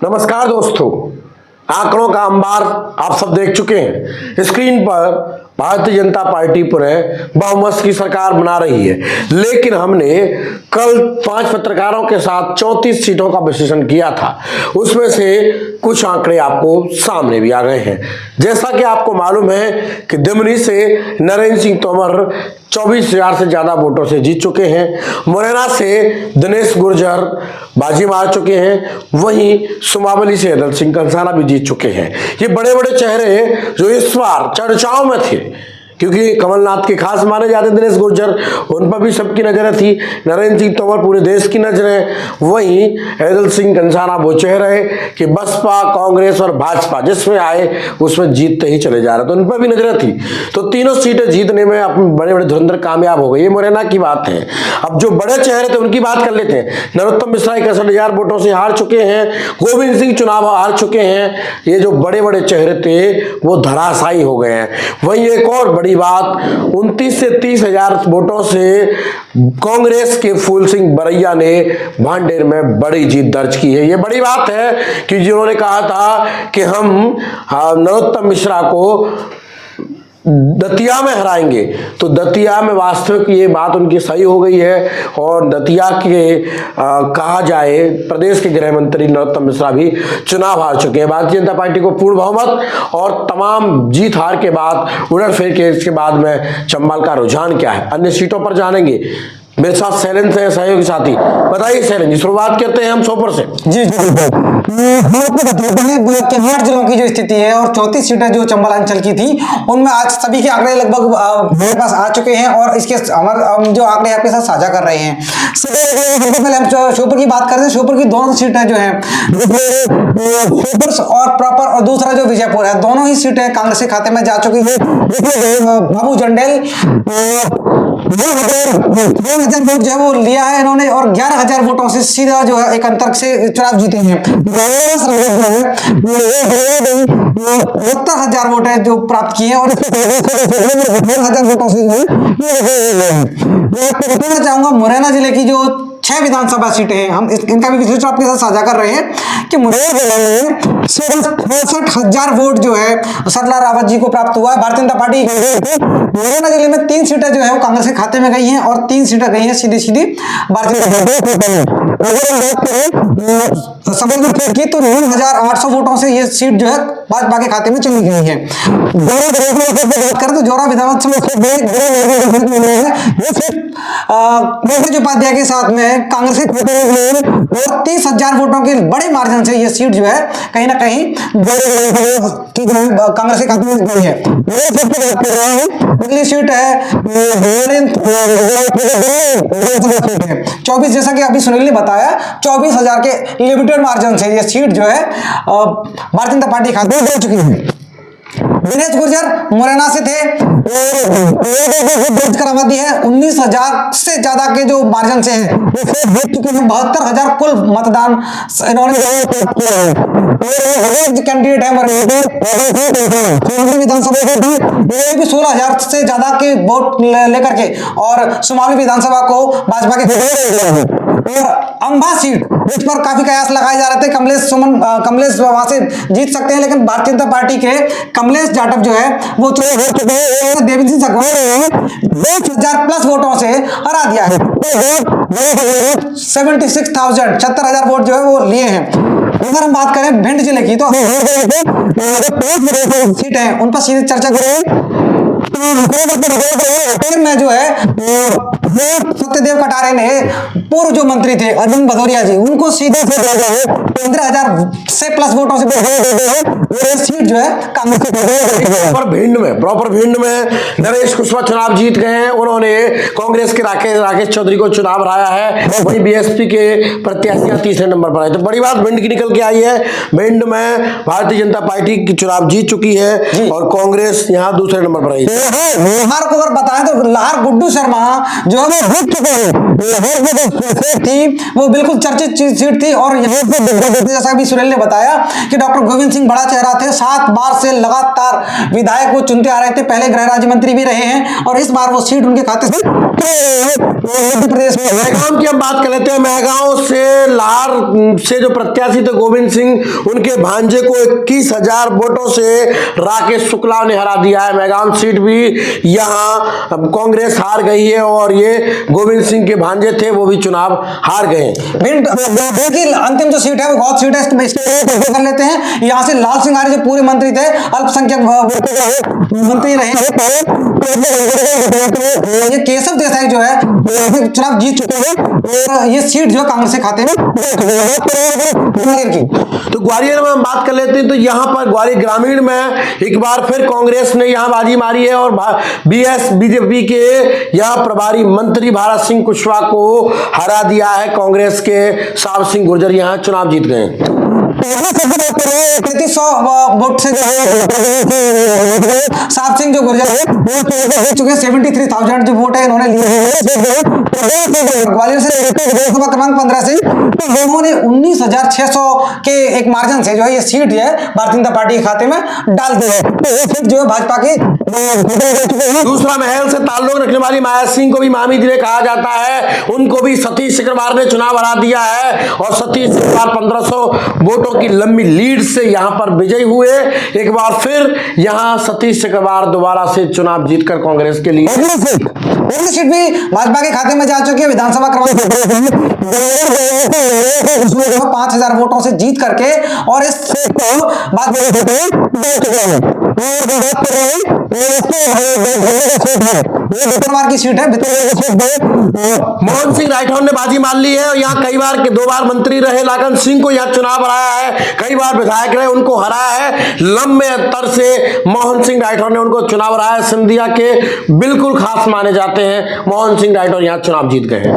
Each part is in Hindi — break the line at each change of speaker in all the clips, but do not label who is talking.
नमस्कार दोस्तों, आंकड़ों का अंबार आप सब देख चुके हैं। स्क्रीन पर भारतीय जनता पार्टी पूरे बहुमत की सरकार बना रही है, लेकिन हमने कल 5 पत्रकारों के साथ 34 सीटों का विश्लेषण किया था। उसमें से कुछ आंकड़े आपको सामने भी आ गए हैं। जैसा कि आपको मालूम है कि दिमनी से नरेंद्र सिंह तोमर 24,000 से ज्यादा वोटों से जीत चुके हैं। मुरैना से दिनेश गुर्जर बाजी मार चुके हैं। वहीं सुमावली से अदल सिंह कंसाना भी जीत चुके हैं। ये बड़े बड़े चेहरे जो इस बार चर्चाओं में थे, क्योंकि कमलनाथ के खास माने जाते दिनेश गुर्जर, उन पर भी सबकी नजरें थी। नरेंद्र सिंह तोमर पूरे देश की नजरें। वहीं अदल सिंह कंसाना वो चेहरे कि बसपा, कांग्रेस और भाजपा जिसमें आए उसमें जीतते ही चले जा रहे, तो उन पर भी नजरें थी। तो तीनों सीटें जीतने में अपने बड़े बड़े धुरंधर कामयाब हो गए। ये मुरैना की बात है। अब जो बड़े चेहरे थे उनकी बात कर लेते हैं। नरोत्तम मिश्रा 61,000 वोटों से हार चुके हैं। गोविंद सिंह चुनाव हार चुके हैं। ये जो बड़े बड़े चेहरे थे वो धराशायी हो गए हैं। वहीं एक और बड़ी बात, 29 से 30,000 वोटों से कांग्रेस के फूल सिंह बरैया ने भांडेर में बड़ी जीत दर्ज की है। ये बड़ी बात है कि जिन्होंने कहा था कि हम नरोत्तम मिश्रा को दतिया में हराएंगे, तो दतिया में वास्तविक ये बात उनकी सही हो गई है। और दतिया के कहा जाए प्रदेश के गृह मंत्री नरोत्तम मिश्रा भी चुनाव हार चुके हैं। भारतीय जनता पार्टी को पूर्ण बहुमत और तमाम जीत हार के बाद उलटफेर के इसके बाद में चंबल का रुझान क्या है, अन्य सीटों पर जानेंगे। मेरे साथ शैलेंद्र से सहयोगी साथी। बताइए शैलेंद्र जी, शुरुआत करते हैं हम सोपर से।
जी हम आपको बताते हैं कि 8 जिलों की जो स्थिति है और 34 सीटें जो चंबल अंचल की थी, उनमें आज सभी के आंकड़े लगभग मेरे पास आ चुके हैं और इसके हम जो आंकड़े आपके साथ साझा कर रहे हैं। सबसे पहले हम श्योपुर की बात करते हैं। श्योपुर की दोनों सीटें जो हैं, श्योपुर और प्रॉपर और दूसरा जो विजयपुर है, दोनों ही सीटें कांग्रेस के खाते में जा चुकी है। बाबू जंडेल 2,000 वोट जो है वो लिया है इन्होंने और 11,000 वोटों से सीधा जो है एक अंतर से चुनाव जीते हैं। 70,000 वोट है जो प्राप्त किए हैं और 11,000 वोटों से आपको बताना चाहूंगा मुरैना जिले की जो 6 विधानसभा सीटें हैं, हम इनका भी विश्लेषण आपके साथ साझा कर रहे हैं कि मुरैना जिले में 66,000 वोट जो है सरला रावत जी को प्राप्त हुआ है। भारतीय जनता पार्टी मुरैना जिले में 3 सीटें जो है वो कांग्रेस के खाते में गई हैं और 3 सीटें गई हैं सीधी सीधी भारतीय जनता पार्टी। संबलपुर की तो 9,800 वोटों से ये सीट जो है भाजपा के खाते में चली गई है। बात करें तो जोरा विधानसभा उपाध्याय के साथ में कांग्रेस के 30,000 वोटों के बड़े मार्जिन से ये सीट जो है कहीं ना कहीं कांग्रेस के खाते में गई है। अगली सीट है 24, जैसा कि अभी सुनील ने बताया 24,000 के लिमिटेड मार्जिन से ये सीट जो है भारतीय जनता पार्टी खाते में हो चुकी है। दिनेश गुर्जर मुरैना से थे दर्ज करा दी है। 19,000 से ज्यादा के जो मार्जिन से है वो चुके हैं। 72,000 कुल मतदान इन्होंने कैंडिडेट है विधानसभा भी 16,000 से ज्यादा के वोट लेकर के और सुमावली विधानसभा को भाजपा के और अंबा सीट इस पर काफी कयास लगाए जा रहे थे। कमलेश वहां से जीत सकते हैं, लेकिन भारतीय जनता पार्टी के कमलेश जाटव जो है वो देवेंद्र सिंह सगवान 20,000 प्लस वोटों से हरा दिया है। 76,000 वोट जो है वो लिए हैं। अगर हम बात करें भिंड जिले की तो सीट है उन पर सीधे चर्चा करें में जो है सत्यदेव कटारे ने पूर्व जो मंत्री थे अरविंद भदौरिया जी, उनको सीधे 15,000 से प्लस वोटों से सीट जो है कांग्रेस
प्रॉपर भिंड में नरेश कुशवाहा चुनाव जीत गए हैं। उन्होंने कांग्रेस के राकेश चौधरी को चुनाव हराया है। वहीं बीएसपी के प्रत्याशी तीसरे नंबर पर आए। तो बड़ी बात भिंड की निकल के आई है। भिंड में भारतीय जनता पार्टी की चुनाव जीत चुकी है और कांग्रेस यहाँ दूसरे नंबर पर आई है।
लाहौर को अगर बताएं तो लाहौर गुड्डू शर्मा जो है वो जीत चुके हैं। लाहौर में सीट थी वो बिल्कुल चर्चित सीट थी और यहाँ पे जैसा भी सुनील ने बताया कि डॉक्टर गोविंद सिंह बड़ा चेहरा थे, 7 बार से लगातार विधायक वो चुनते आ रहे थे, पहले गृह राज्य मंत्री भी रहे हैं और इस बार वो सीट उनके खाते से मध्य प्रदेश में।
महगांव की हम बात कर लेते हैं। महगांव से लार से जो प्रत्याशी थे गोविंद सिंह, उनके भांजे को 21,000 वोटों से राकेश शुक्ला ने हरा दिया है। महगांव सीट भी यहाँ कांग्रेस हार गई है और ये गोविंद सिंह के भांजे थे वो भी चुनाव हार गए।
अंतिम जो सीट है वो गौद सीट है, इसके कर लेते हैं। यहाँ से लाल सिंह आर्य जो पूर्व मंत्री थे, अल्पसंख्यक मंत्री रहे, ये केशव देसाई जो है चुनाव जीत चुके हैं और ये सीट जो है कांग्रेस के खाते में।
तो ग्वालियर में हम बात कर लेते हैं। तो यहाँ पर ग्वालियर ग्रामीण में एक बार फिर कांग्रेस ने यहाँ बाजी मारी है और बीजेपी के यहाँ प्रभारी मंत्री भारत सिंह कुशवाहा को हरा दिया है। कांग्रेस के साहब सिंह गुर्जर यहाँ चुनाव जीत गए।
3300 वोट से जो है साहब सिंह जो गुर्जर है चुके 73,000 जो वोट है इन्होंने लिए। ग्वालियर से विधानसभा क्रमांक 15 से उन्होंने 19,600 के एक मार्जिन से जो है ये सीट है भारतीय जनता पार्टी के खाते में डाल दी है। सीट जो है भाजपा की।
दूसरा, महल से ताल्लुक रखने वाली माया सिंह को भी मामी जिले कहा जाता है, उनको भी सतीश सिकरवार ने चुनाव हरा दिया है और सतीश सिकरवार 1500 वोटों की लंबी लीड से यहां पर विजयी हुए। एक बार फिर यहां सतीश सिकरवार दोबारा से चुनाव जीतकर कांग्रेस के लिए
अगली सीट भी भाजपा के खाते में जा चुकी है। विधानसभा क्रमांक 5,000 वोटों से जीत करके और इस सीट को की सीट है।
मोहन सिंह राठौर ने बाजी मार ली है और यहाँ कई बार के 2 बार मंत्री रहे लाखन सिंह को यहाँ चुनाव हराया है, कई बार विधायक रहे उनको हराया है। लंबे अंतर से मोहन सिंह राठौर ने उनको चुनाव हराया है। सिंधिया के बिल्कुल खास माने जाते हैं मोहन सिंह राठौर यहाँ चुनाव जीत गए हैं।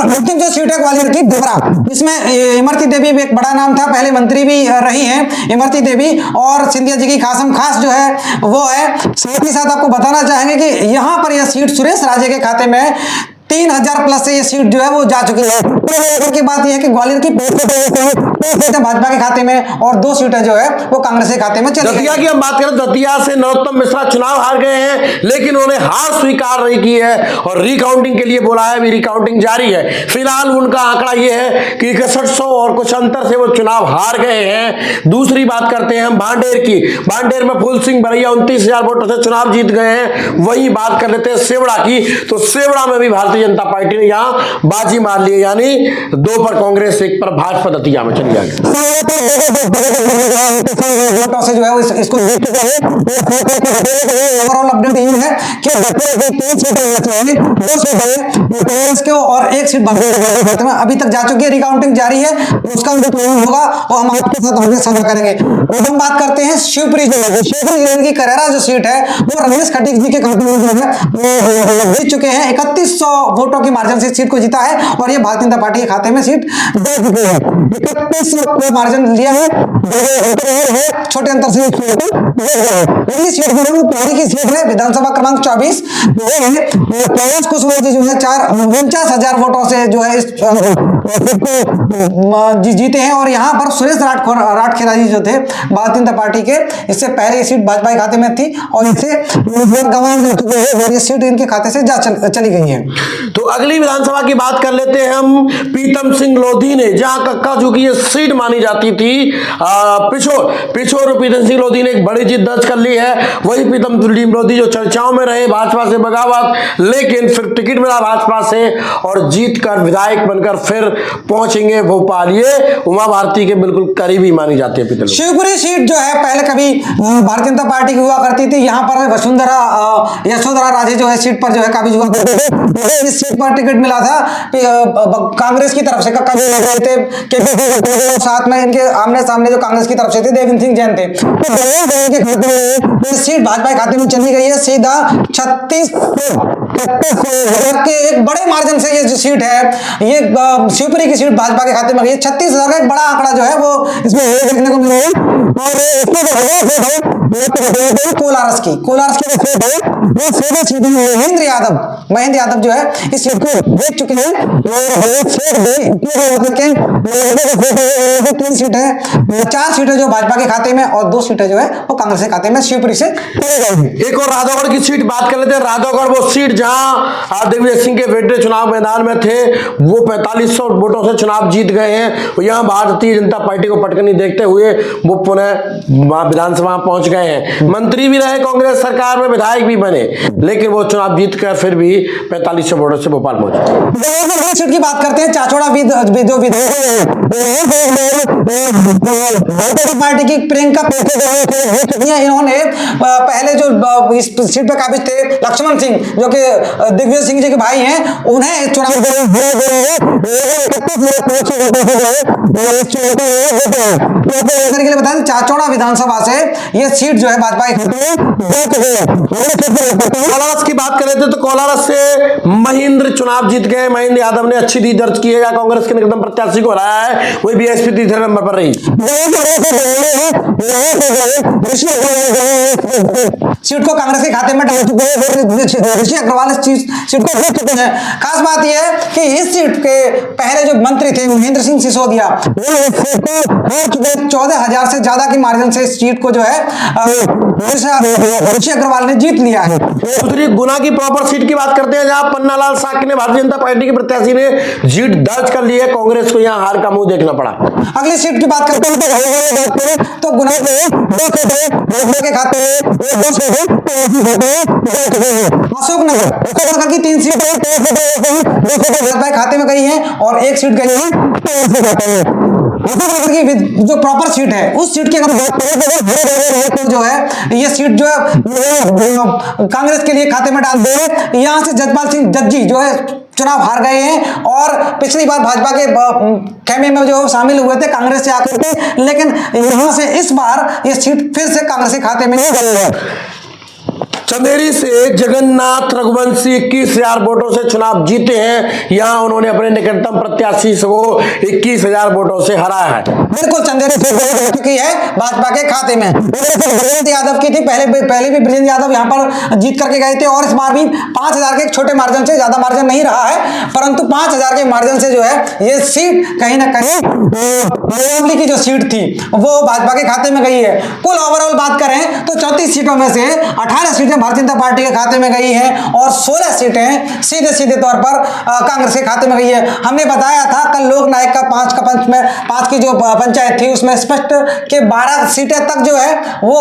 अंतिम जो सीट है ग्वालियर की देवरा, इसमें इमरती देवी भी एक बड़ा नाम था, पहले मंत्री भी रही हैं इमरती देवी और सिंधिया जी की खास जो है वो है। साथ ही साथ आपको बताना चाहेंगे कि यहाँ पर यह सीट सुरेश राजे के खाते में 3,000 प्लस से ये सीट जो है वो जा चुकी है। की बात यह है कि ग्वालियर की सीटें भाजपा के खाते में और 2 सीटें जो है वो कांग्रेस के खाते में चली गई।
दतिया की हम बात करें, दतिया से नरोत्तम मिश्रा चुनाव हार गए हैं लेकिन उन्होंने हार स्वीकार नहीं की है और रिकाउंटिंग के लिए बोला है। अभी रिकाउंटिंग जारी है। फिलहाल उनका आंकड़ा यह है कि 6100 और कुछ अंतर से वो चुनाव हार गए हैं। दूसरी बात करते हैं हम भांडेर की। भांडेर में फूल सिंह बरैया 29,000 वोटों से चुनाव जीत गए हैं। वही बात कर लेते हैं सेवड़ा की। तो सेवड़ा में भी भारतीय जनता पार्टी ने यहां बाजी मार ली है, यानी 2 पर कांग्रेस, 1 पर भाजपा दतिया में चली जाएगी।
वोटों से जो है इसको ओवरऑल अपडेट ये है कि 3 सीटें कांग्रेस के और 1 सीट भाजपा में अभी तक जा चुकी है। रिकाउंटिंग जारी है, उसका जो परिणाम होगा वो हम आपके साथ आगे साझा करेंगे। अब हम बात करते हैं शिवपुरी जिले की करेरा जो सीट है वो रमेश खटीक जी के खाते में जो है जीत चुके हैं। 3100 वोटों की मार्जिन से सीट को जीता है और ये भारतीय जनता पार्टी के खाते में सीट दे चुकी है। 3100 को मार्जिन लिया है, छोटे अंतर से अगली सीट की सीट है विधानसभा क्रमांक 24। कैलाश कुशवाहा जी जो है 49,000 वोटों से जो है इस जीते हैं और यहाँ पर सुरेश राठखेरा जी जो थे भारतीय जनता पार्टी के, इससे पहले ये सीट भाजपा के खाते में थी और इससे ये सीट इनके खाते से चली गई है।
तो अगली विधानसभा की बात कर लेते हैं हम प्रीतम सिंह लोधी ने, जहां कक्का जो की ये सीट मानी जाती थी पिछोर प्रीतम सिंह लोधी ने एक बड़ी जीत दर्ज कर ली है। वही प्रीतम सिंह लोधी जो चर्चाओं में रहे, भाजपा से बगावत, लेकिन फिर टिकट मिला भाजपा से और जीत कर विधायक बनकर फिर पहुंचेंगे भोपाल। ये उमा भारती के बिल्कुल करीबी मानी जाती है। प्रीतम
शिवपुरी सीट जो है पहले कभी भारतीय जनता पार्टी की हुआ करती थी, यहाँ पर वसुंधरा यशोधरा राजे जो है सीट पर जो है काबिज हुआ करते थे। इस सीट पर टिकट मिला था कांग्रेस की तरफ से, कक्का जी लग रहे थे, साथ में इनके आमने सामने जो कांग्रेस की तरफ से थे देवेंद्र सिंह जैन चैंपियन थे। तो के खाते में सीट भाजपा के खाते में चली गई है सीधा 36 के एक बड़े मार्जिन से ये जो सीट है, ये शिवपुरी की सीट भाजपा के खाते में गई है। 36,000 का एक बड़ा आंकड़ा जो है वो इसमें देखने को मिला है। और कोलारस की वो सीधे सीधे महेंद्र यादव जो है इस सीट को देख चुके हैं। तीन सीटें हैं, 4 सीटें जो भाजपा के खाते में और 2 सीटें जो है वो कांग्रेस के खाते में शिवपुरी से।
एक और राधौगढ़ की सीट बात कर लेते हैं। राधौगढ़ वो सीट जहां दिग्विजय सिंह के बेटे चुनाव मैदान में थे, वो 4500 वोटों से चुनाव जीत गए हैं। यहां भारतीय जनता पार्टी को पटकनी देखते हुए वो पुनः विधानसभा पहुंच गए हैं। मंत्री भी रहे कांग्रेस सरकार में, विधायक भी बने, लेकिन वो चुनाव जीत कर फिर भी 4500 वोटों से भोपाल पहुंचे।
सीट की बात करते हैं, चाचौड़ा जो विधायक पार्टी की प्रियंका इन्होंने पहले जो इस सीट पर काबिज थे लक्ष्मण सिंह जो कि दिग्विजय सिंह जी के भाई हैं, उन्हें चुनाव के लिए बताया। चाचौड़ा विधानसभा से ये सीट जो है भाजपा के खाते में।
कोलारस की बात करें तो कोलारस से महेंद्र चुनाव जीत गए। महेंद्र यादव ने अच्छी जीत दर्ज की है, कांग्रेस के निकटतम प्रत्याशी को हराया है। वही बीएसपी तीसरे नंबर पर रही। सीट को कांग्रेस के खाते में डाल चुके हैं। ऋषि अग्रवाल इस सीट को जीत चुके हैं। खास बात यह है कि इस सीट के पहले जो मंत्री थे महेंद्र सिंह सिसोदिया, वो 14,000 से ज्यादा की मार्जिन से इस सीट को जो है ऋषि अग्रवाल ने जीत लिया है। दूसरी गुना की प्रॉपर सीट की बात करते हैं, जहां पन्नालाल साकी ने भारतीय जनता पार्टी के प्रत्याशी ने जीत दर्ज कर ली है। कांग्रेस को यहां हार का मुंह देखना पड़ा।
अगली सीट की बात करते हैं तो गुना के खाते अशोकनगर की 3 सीटें खाते में गई हैं और 1 सीट गई है की जो प्रॉपर सीट है उस सीट की अगर बात करें तो जो है ये सीट जो है कांग्रेस के लिए खाते में डाल दे। यहां से जगपाल सिंह जज्जी जो है चुनाव हार गए हैं और पिछली बार भाजपा के खेमे में जो शामिल हुए थे कांग्रेस से आकर के, लेकिन यहां से इस बार ये सीट फिर से कांग्रेस के खाते में गई है।
चंदेरी से जगन्नाथ रघुवंशी 21,000 वोटों से चुनाव जीते हैं। यहां उन्होंने अपने निकटतम प्रत्याशी को 21,000 वोटों से हराया है।
बिल्कुल चंदेरी सीट चुकी है भाजपा के खाते में। बृजेंद्र यादव की थी, पहले भी बृजेंद्र यादव यहां पर जीत करके गए थे और इस बार भी 5,000 के छोटे मार्जिन से, ज्यादा मार्जिन नहीं रहा है, परंतु 5,000 के मार्जिन से जो है ये सीट कहीं ना कहीं की जो सीट थी वो भाजपा के खाते में गई है। कुल ओवरऑल बात करें तो 34 सीटों में से 18 सीटें भारतीय जनता पार्टी के खाते में गई हैं और 16 सीटें सीधे तौर पर कांग्रेस के खाते में गई है। हमने बताया था कल लोक नायक का 5 की जो पंचायत थी उसमें स्पष्ट के 12 सीटें तक जो है वो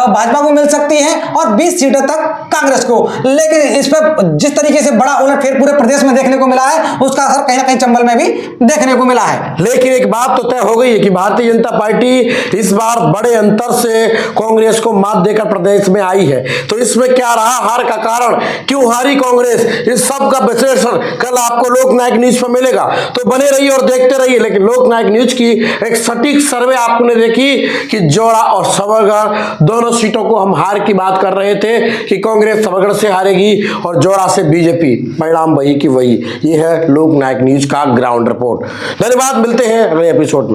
भाजपा को मिल सकती हैं और 20 सीटें तक कांग्रेस को, लेकिन इस पर जिस तरीके से बड़ा उलटफेर पूरे प्रदेश में देखने को मिला है उसका असर कहीं ना कहीं चंबल में भी देखने को मिला है।
लेकिन एक बात तो तय हो गई है कि भारतीय जनता पार्टी इस बार बड़े अंतर से कांग्रेस को मात देकर प्रदेश में आई है। तो इसमें क्या रहा हार का कारण, क्यों हारी कांग्रेस, इस सब का विश्लेषण कल आपको लोकनायक न्यूज पर मिलेगा। तो बने रहिए और देखते रहिए। लेकिन लोकनायक न्यूज की एक सटीक सर्वे आपने देखी कि जोड़ा और सबरगढ़ दोनों सीटों को हम हार की बात कर रहे थे कि कांग्रेस सबरगढ़ से हारेगी और जोड़ा से बीजेपी। परिणाम वही की वही। ये है लोकनायक न्यूज का ग्राउंड रिपोर्ट। धन्यवाद, मिलते हैं अगले एपिसोड में।